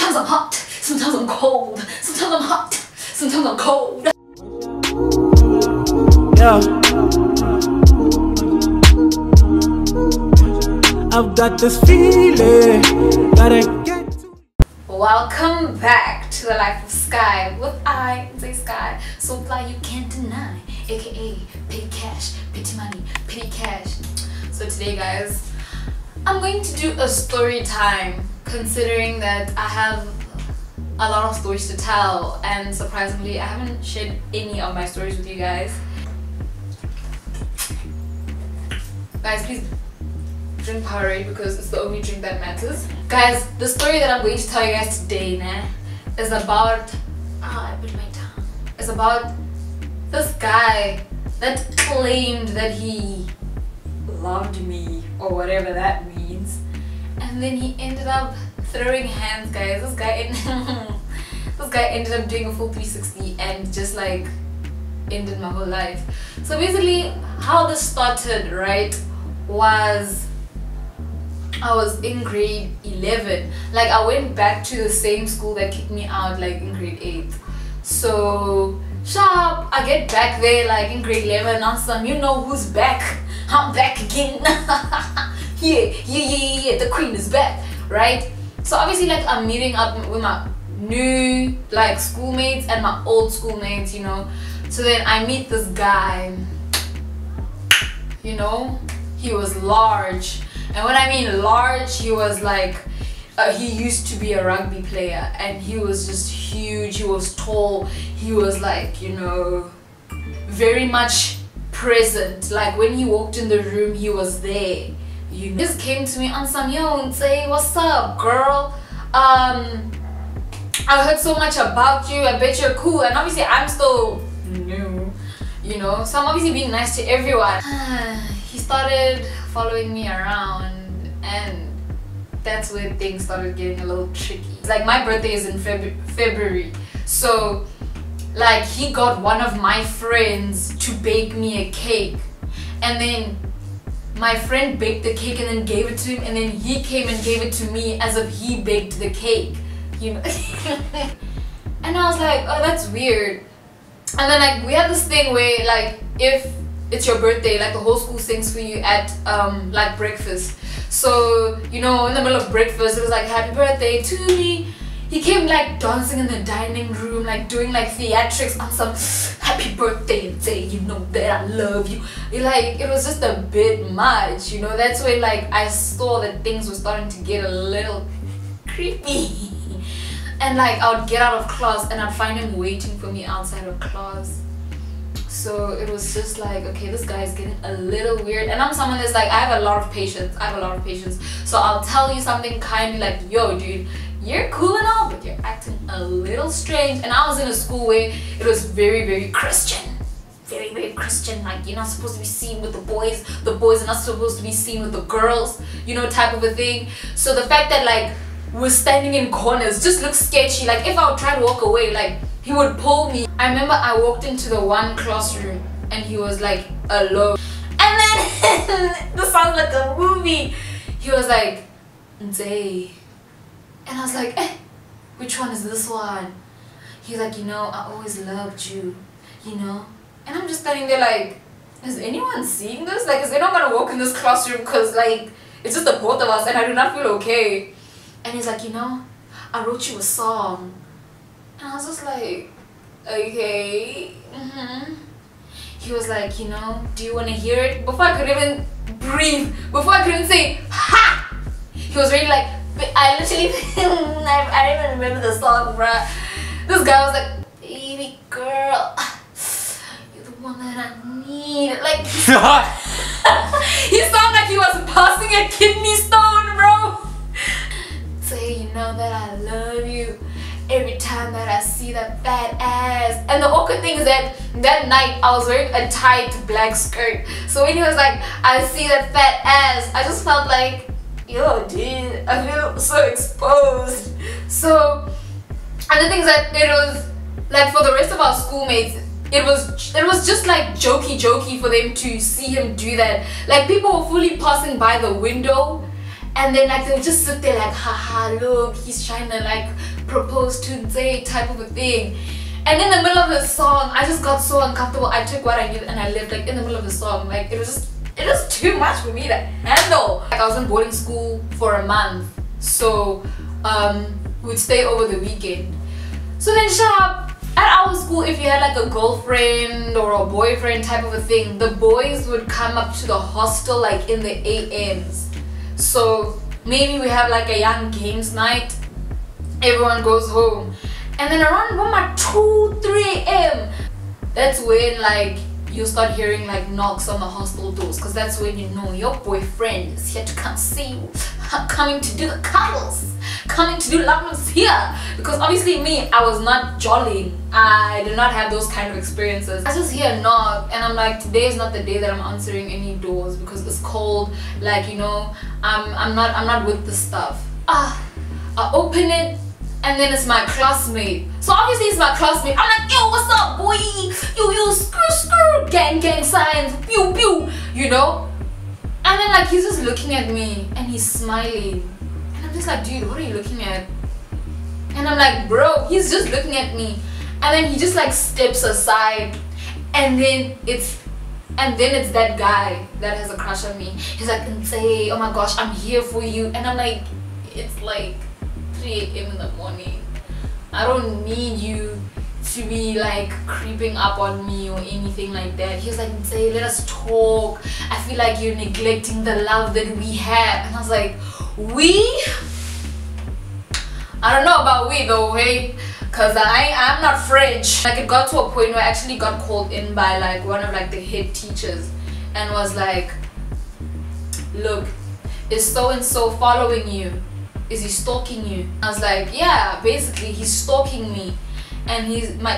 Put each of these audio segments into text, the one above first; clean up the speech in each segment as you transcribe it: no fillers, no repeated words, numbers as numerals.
Sometimes I'm hot, sometimes I'm cold, sometimes I'm hot, sometimes I'm cold. Yeah. I've got this feeling that I get to. Welcome back to the life of Sky with I, Sky, so fly you can't deny, aka Petty Cash, Petty Money, Petty Cash. So today, guys, I'm going to do a story time, considering that I have a lot of stories to tell, and surprisingly I haven't shared any of my stories with you guys. Guys, please drink Powerade because it's the only drink that matters. Guys, the story that I'm going to tell you guys today is about I bit my tongue. It's about this guy that claimed that he loved me, or whatever that means, and then he ended up throwing hands, guys. This guy ended up doing a full 360 and just like ended my whole life. So basically how this started, right, was I was in grade 11. Like, I went back to the same school that kicked me out, like in grade 8. So sharp, I get back there like in grade 11, awesome, you know who's back, I'm back again. yeah, the queen is back, right? So obviously, like, I'm meeting up with my new like schoolmates and my old schoolmates, you know. So then I meet this guy, you know, he was large. And when I mean large, he was like, he used to be a rugby player, and he was just huge, he was tall, he was like, you know, very much present. Like, when he walked in the room, he was there. You know, he just came to me on some, yo, and say, what's up, girl? I heard so much about you, I bet you're cool. And obviously I'm still new, you know, so I'm obviously being nice to everyone. He started following me around, and that's where things started getting a little tricky. Like, my birthday is in February, so like he got one of my friends to bake me a cake, and then my friend baked the cake and then gave it to him, and then he came and gave it to me as if he baked the cake, you know. And I was like, oh, that's weird. And then like we had this thing where like if it's your birthday, like the whole school sings for you at like breakfast. So, you know, in the middle of breakfast it was like, happy birthday to me. He came like dancing in the dining room, like doing like theatrics on some happy birthday and say, you know that I love you. It was just a bit much, you know. That's when like I saw that things were starting to get a little creepy. And like I would get out of class and I'd find him waiting for me outside of class. So it was just like, okay, this guy is getting a little weird. And I'm someone that's like, I have a lot of patience. So I'll tell you something kindly like, yo dude, you're cool and all, but you're acting a little strange. And I was in a school where it was very, very Christian. Very, very Christian. Like, you're not supposed to be seen with the boys are not supposed to be seen with the girls, you know, type of a thing. So the fact that like we're standing in corners just looks sketchy. Like, if I would try to walk away, like he would pull me. I remember I walked into the one classroom and he was like alone. And then this sounds like a movie. He was like, Nze. And I was like, which one is this one? He's like, you know, I always loved you, you know. And I'm just standing there like, is anyone seeing this? Like, is anyone gonna walk in this classroom? Because like, it's just the both of us and I do not feel okay. And he's like, you know, I wrote you a song. And I was just like, okay. He was like, you know, do you want to hear it? Before I could even breathe, before I could even say, ha! He was really like, I literally, I don't even remember the song, bruh. This guy was like, baby girl, you're the one that I need. Like, he sounded like he was passing a kidney stone, bro. Say, you know that I love you every time that I see that fat ass. And the awkward thing is that that night I was wearing a tight black skirt. So when he was like, I see that fat ass, I just felt like, yo dude, I feel so exposed. So, and the thing is that it was like, for the rest of our schoolmates, it was just like jokey for them to see him do that. Like, people were fully passing by the window And then like they'll just sit there like, haha, look, he's trying to like propose to Nze type of a thing. And in the middle of the song, I just got so uncomfortable. I took what I needed and I left like in the middle of the song. Like it was too much for me to handle. Like I was in boarding school for a month, so we'd stay over the weekend. So then sharp, at our school, if you had like a girlfriend or a boyfriend type of a thing, the boys would come up to the hostel like in the AMs. So maybe we have like a young games night, everyone goes home, and then around 2-3 a.m. that's when like you start hearing like knocks on the hostel doors, because that's when you know your boyfriend is here to come see you, coming to do the cuddles, coming to do lovers here. Because obviously me, I was not jolly, I did not have those kind of experiences. I just hear a knock and I'm like, today is not the day that I'm answering any doors because it's cold, like, you know, I'm not with the stuff. I open it and then it's my classmate. So obviously it's my classmate. I'm like, yo, what's up, boy? You screw, gang signs, pew pew, you know? And then like he's just looking at me and he's smiling. And I'm just like, dude, what are you looking at? And I'm like, bro, he's just looking at me. And then he just like steps aside, and then it's that guy that has a crush on me. He's like, Nze, oh my gosh, I'm here for you. And I'm like, it's like 3 a.m. in the morning. I don't need you to be like creeping up on me or anything like that. He was like, Nze, let us talk. I feel like you're neglecting the love that we have. And I was like, we? I don't know about we though, hey? Cause I'm not French. Like it got to a point where I actually got called in by like one of like the head teachers and was like, look, is so and so following you? Is he stalking you? I was like, yeah, basically he's stalking me. And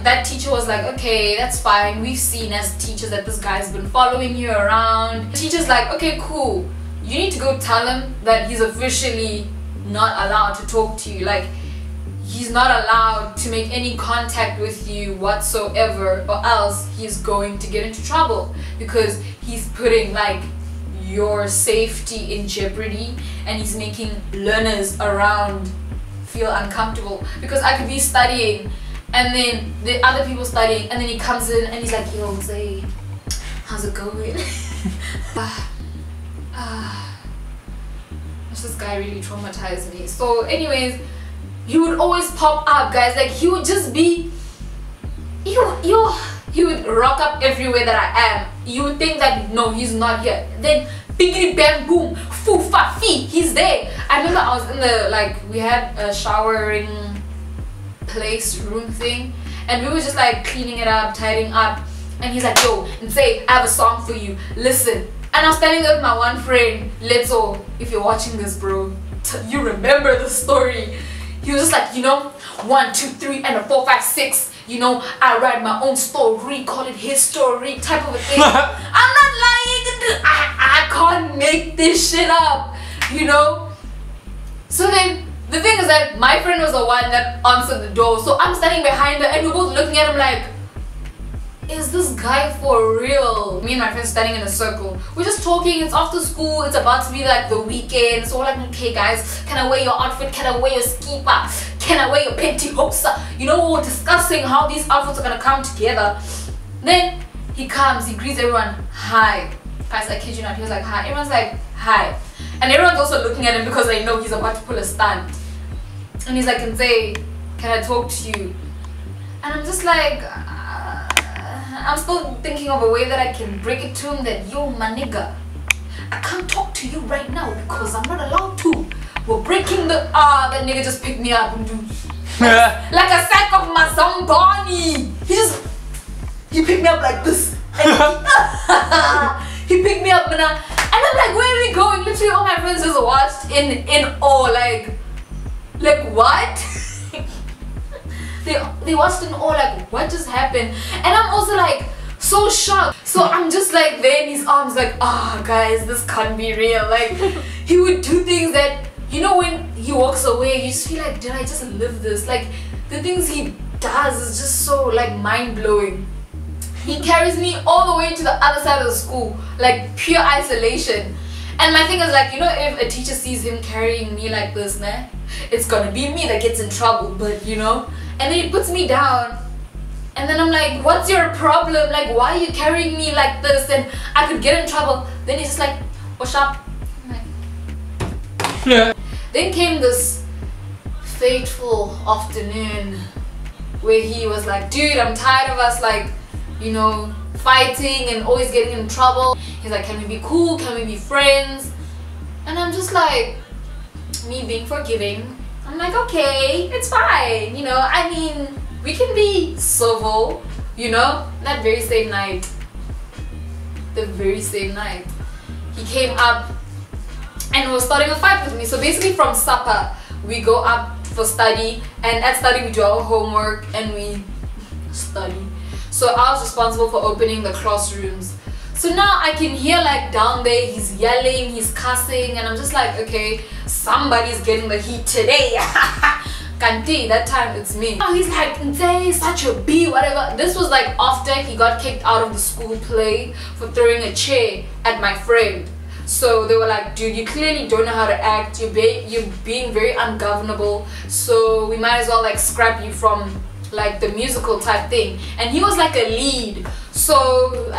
that teacher was like, okay, that's fine, we've seen as teachers that this guy's been following you around. The teacher's like, okay, cool, you need to go tell him that he's officially not allowed to talk to you. Like he's not allowed to make any contact with you whatsoever, or else he's going to get into trouble, because he's putting like your safety in jeopardy and he's making learners around feel uncomfortable. Because I could be studying and then the other people studying, and then he comes in and he's like, yo, Nze, how's it going? This guy really traumatized me. So anyways, he would always pop up, guys. Like he would just be, he would rock up everywhere that I am. You would think that no, he's not here. Then biggity bang boom, foo fa fee, he's there. I remember I was in the, like, we had a showering place room thing, and we were just like cleaning it up, tidying up, and he's like, yo, Nze, I have a song for you, listen. And I was standing there with my one friend, Letso, if you're watching this, bro, you remember the story. He was just like, you know, 1, 2, 3, and a 4, 5, 6. You know, I write my own story, call it his story, type of a thing. I'm not lying. I can't make this shit up, you know. So then the thing is that my friend was the one that answered the door. So I'm standing behind her and we're both looking at him like, is this guy for real? Me and my friend standing in a circle. We're just talking, it's after school, it's about to be like the weekend. So we're like, okay guys, can I wear your outfit? Can I wear your skipa? Can I wear your pantyhose? You know, we're discussing how these outfits are gonna come together. Then he comes, he greets everyone, hi. Guys, I kid you not, he was like, hi. Everyone's like, hi. And everyone's also looking at him because they know he's about to pull a stunt. And he's like, Nze, can I talk to you? And I'm just like, I'm still thinking of a way that I can break it to him that, yo, my nigga, I can't talk to you right now because I'm not allowed to. We're breaking the, that nigga just picked me up like a sack of my zombie. He picked me up like this. And he picked me up and I'm like, where are we going? Literally all my friends just watched in awe, like what? They watched in awe, like what just happened? And I'm also like so shocked. So I'm just like there in his arms like, ah, guys, this can't be real. Like he would do things that, you know, when he walks away you just feel like, did I just live this? Like the things he does is just so like mind-blowing. He carries me all the way to the other side of the school, like pure isolation. And my thing is like, you know, if a teacher sees him carrying me like this, nah, it's gonna be me that gets in trouble, but you know. And then he puts me down. And then I'm like, what's your problem? Like, why are you carrying me like this? And I could get in trouble. Then he's just like, what's up? I'm like, yeah. Then came this fateful afternoon where he was like, dude, I'm tired of us like, you know, fighting and always getting in trouble. He's like, can we be cool? Can we be friends? And I'm just like, me being forgiving, I'm like, okay, it's fine, you know, I mean, we can be civil, you know. That very same night, he came up and was starting a fight with me. So basically from supper we go up for study, and at study we do our homework and we study. So I was responsible for opening the classrooms. So now I can hear like down there he's yelling, he's cussing, and I'm just like, okay, somebody's getting the heat today. Kanti, that time it's me. Now he's like, Nze, such a B, whatever. This was like after he got kicked out of the school play for throwing a chair at my friend. So they were like, dude, you clearly don't know how to act, you're being very ungovernable, so we might as well like scrap you from like the musical type thing. And he was like a lead, so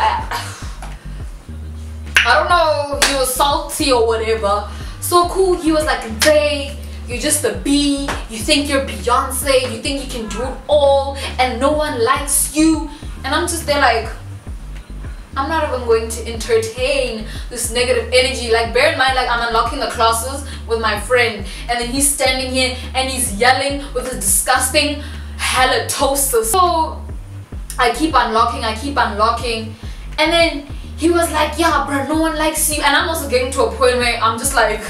I don't know, he was salty or whatever. So cool, he was like, Nze, you're just a B, you think you're Beyonce, you think you can do it all and no one likes you. And I'm just there like, I'm not even going to entertain this negative energy. Like, bear in mind, like, I'm unlocking the classes with my friend, and then he's standing here and he's yelling with his disgusting halitosis. So I keep unlocking, and then he was like, yeah bro, no one likes you. And I'm also getting to a point where I'm just like,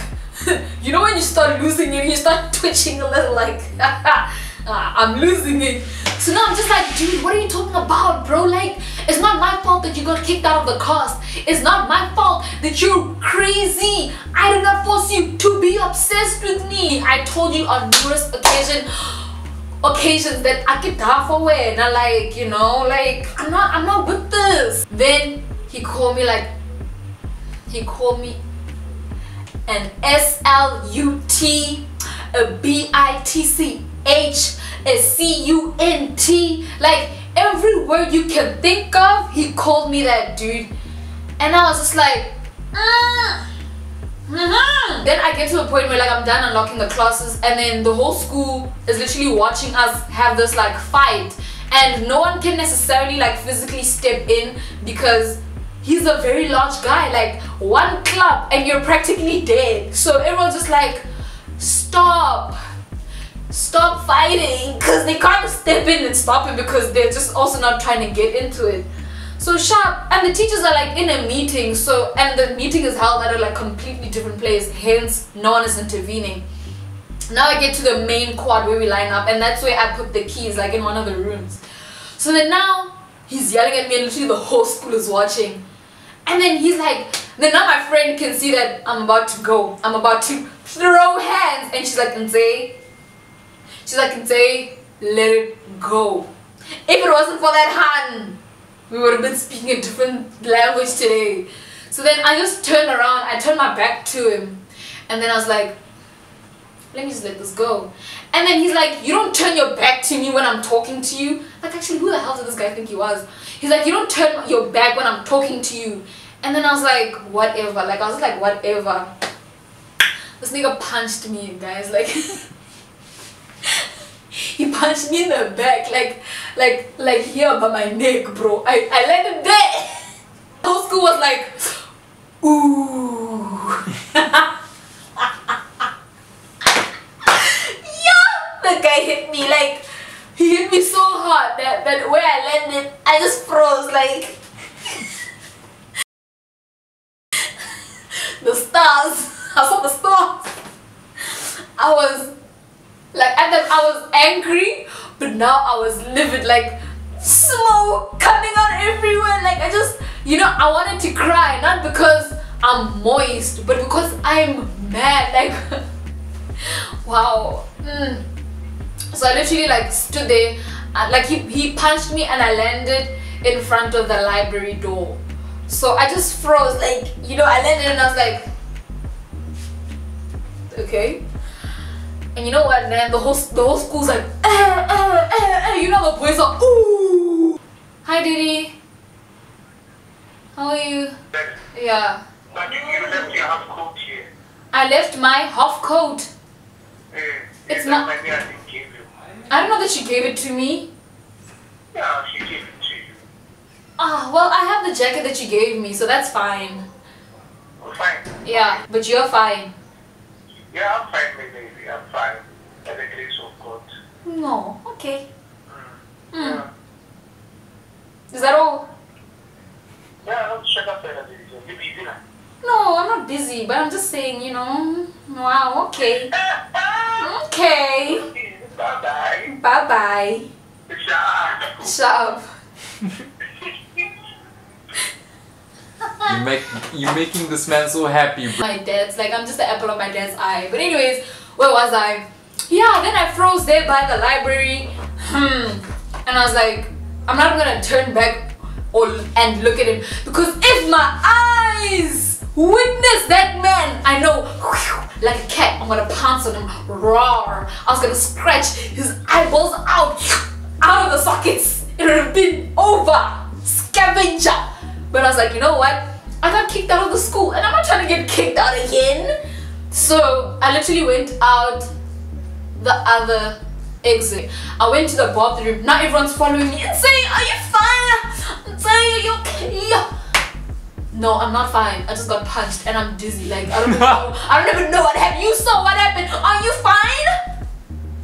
you know when you start losing it, you start twitching a little like, I'm losing it. So now I'm just like, dude, what are you talking about, bro? Like, it's not my fault that you got kicked out of the cast. It's not my fault that you're crazy. I did not force you to be obsessed with me. I told you on numerous occasions that I could die for where, and I like, you know, like, I'm not with this. Then he called me an S-L-U-T, a B-I-T-C-H, a C-U-N-T, like every word you can think of, he called me that, dude. And I was just like, Then I get to a point where like I'm done unlocking the classes, and then the whole school is literally watching us have this like fight, and no one can necessarily like physically step in because he's a very large guy. Like, one clap and you're practically dead. So everyone's just like, stop fighting, because they can't step in and stop it because they're just also not trying to get into it. So sharp, and the teachers are like in a meeting, so, and the meeting is held at a like completely different place, hence no one is intervening. Now I get to the main quad where we line up, and that's where I put the keys, like in one of the rooms. So then now he's yelling at me and literally the whole school is watching. And then he's like, then now my friend can see that I'm about to go, I'm about to throw hands, and she's like, Nze, let it go. If it wasn't for that hand, we would have been speaking a different language today. So then I just turned around, I turned my back to him, and then I was like, let me just let this go. And then he's like, you don't turn your back to me when I'm talking to you. Like, actually, who the hell did this guy think he was? He's like, you don't turn your back when I'm talking to you. And then I was like, whatever. Like, I was just like, whatever. This nigga punched me, guys. Like, he punched me in the back, like here by my neck, bro. I landed there. The whole school was like, ooh. Yeah, the guy hit me, like, he hit me so hard that where I landed, I just froze, like. The stars, I saw the stars. I was like, at that I was angry, but now I was livid, like smoke coming out everywhere. Like, I just, you know, I wanted to cry, not because I'm moist, but because I'm mad. Like, wow. So I literally like stood there, like he punched me and I landed in front of the library door. So I just froze, like, you know, I landed and I was like, okay? And you know what, man? The whole school's like, you know, the boys are, ooh. Hi, Didi. How are you? Yeah. But you left your half coat here. I left my half coat. It's not. I didn't give you. I don't know that she gave it to me. Yeah, she gave it to you. Ah, well, I have the jacket that she gave me, so that's fine. I'm fine. Yeah, but you're fine. Yeah, I'm fine, my baby. I'm fine. By the grace of God. No, okay. Yeah. Is that all? Yeah, I'm shut up. You're busy now. No, I'm not busy, but I'm just saying, you know. Wow, okay. Okay. Bye-bye. Bye-bye. Ciao. Shut up. You're making this man so happy, bro. My dad's, like, I'm just the apple of my dad's eye. But anyways, where was I? Yeah, then I froze there by the library. And I was like, I'm not gonna turn back and look at him, because if my eyes witness that man, I know, like a cat, I'm gonna pounce on him, roar. I was gonna scratch his eyeballs out of the sockets. It would have been over, scavenger. But I was like, you know what? I got kicked out of the school, and I'm not trying to get kicked out again. So I literally went out the other exit. I went to the bathroom. Now everyone's following me and saying, are you fine? I'm saying, are you okay? No, I'm not fine. I just got punched and I'm dizzy. Like, I don't even know what happened. You saw what happened. Are you fine?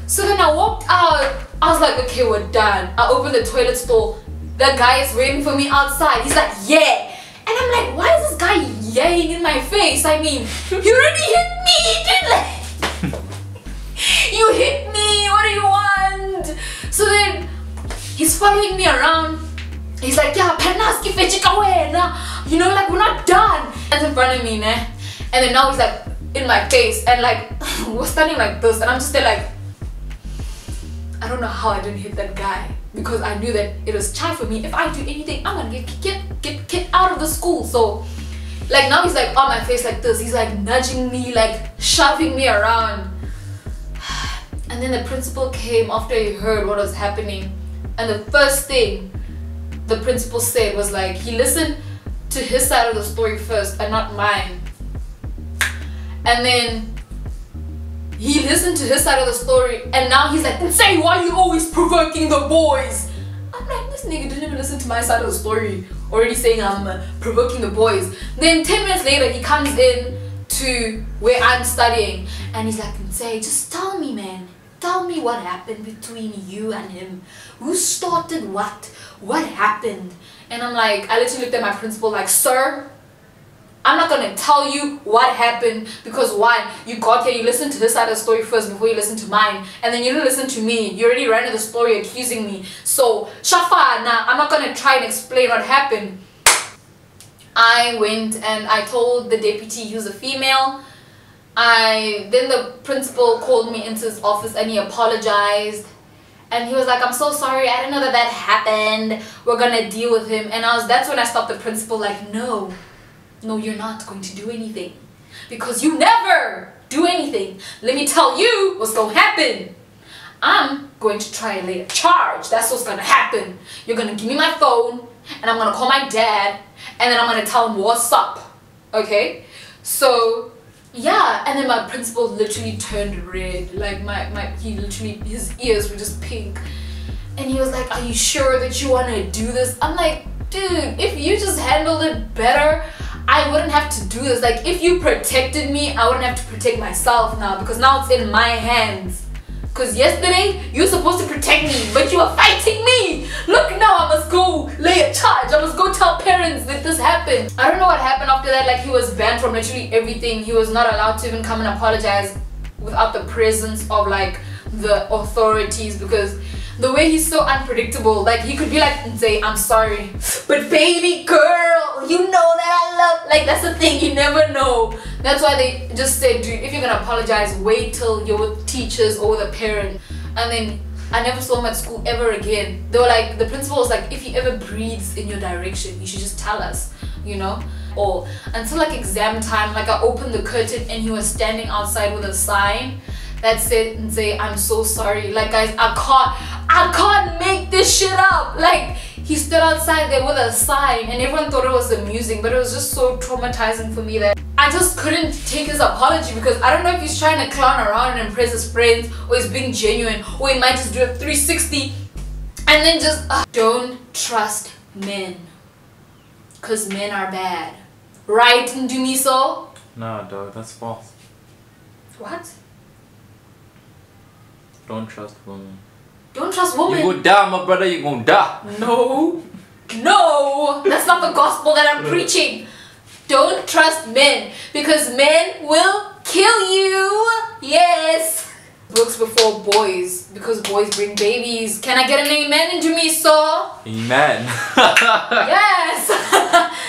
So then I walked out. I was like, okay, we're done. I opened the toilet stall. The guy is waiting for me outside. He's like, yeah. And I'm like, why is this guy yelling in my face? I mean, you already hit me, didn't you hit me, what do you want? So then he's following me around. He's like, yeah, Panaski Fechikawena. You know, like, we're not done. That's in front of me, ne? And then now he's like in my face and like we're standing like this, and I'm just there like, I don't know how I didn't hit that guy, because I knew that it was time for me. If I do anything, I'm gonna get kicked out of the school. So like now he's like on my face like this. He's like nudging me, like shoving me around. And then the principal came after he heard what was happening, and the first thing the principal said was like, he listened to his side of the story first and not mine. And then he listened to his side of the story, and now he's like, say, why are you always provoking the boys? I'm like, this nigga didn't even listen to my side of the story, already saying I'm provoking the boys. Then 10 minutes later he comes in to where I'm studying, and he's like, say, just tell me, man, tell me what happened between you and him. Who started what? What happened? And I'm like, I literally looked at my principal like, sir, I'm not gonna tell you what happened, because one, you got here, you listened to this side of the story first before you listened to mine, and then you didn't listen to me. You already ran to the story accusing me. So Shafa, nah, I'm not gonna try and explain what happened. I went and I told the deputy he was a female. Then the principal called me into his office and he apologized. And he was like, I'm so sorry, I didn't know that happened. We're gonna deal with him. And that's when I stopped the principal like, no, you're not going to do anything. Because you never do anything. Let me tell you what's gonna happen. I'm going to try and lay a charge. That's what's gonna happen. You're gonna give me my phone, and I'm gonna call my dad, and then I'm gonna tell him what's up. Okay? So yeah, and then my principal literally turned red. Like his ears were just pink. And he was like, are you sure that you wanna do this? I'm like, dude, if you just handled it better, I wouldn't have to do this. Like, if you protected me, I wouldn't have to protect myself now, because now it's in my hands. Because yesterday, you were supposed to protect me, but you were fighting me. Look, now I must go lay a charge. I must go tell parents that this happened. I don't know what happened after that. Like, he was banned from literally everything. He was not allowed to even come and apologize without the presence of like the authorities, because the way he's so unpredictable. Like, he could be like and say, I'm sorry, but baby girl, you know that I love. Like, that's the thing, you never know. That's why they just said, dude, if you're gonna apologize, wait till you're with teachers or with a parent. And then I never saw him at school ever again. They were like, the principal was like, if he ever breathes in your direction, you should just tell us, you know. all. Until like exam time, like I opened the curtain and he was standing outside with a sign that said, "Nze, I'm so sorry." Like guys, I can't make this shit up. Like he stood outside there with a sign and everyone thought it was amusing, but it was just so traumatizing for me that I just couldn't take his apology, because I don't know if he's trying to clown around and impress his friends, or he's being genuine, or he might just do a 360 and then just don't trust men, because men are bad. Right, Ndumiso? Nah, dog, that's false. What? Don't trust women. Don't trust women? You gonna die, my brother, you gonna die. No, that's not the gospel that I'm preaching. Don't trust men, because men will kill you. Yes. Books before boys, because boys bring babies. Can I get an amen, Ndumiso? Amen. Yes.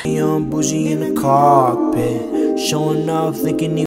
Young bougie in the carpet, showing off, thinking he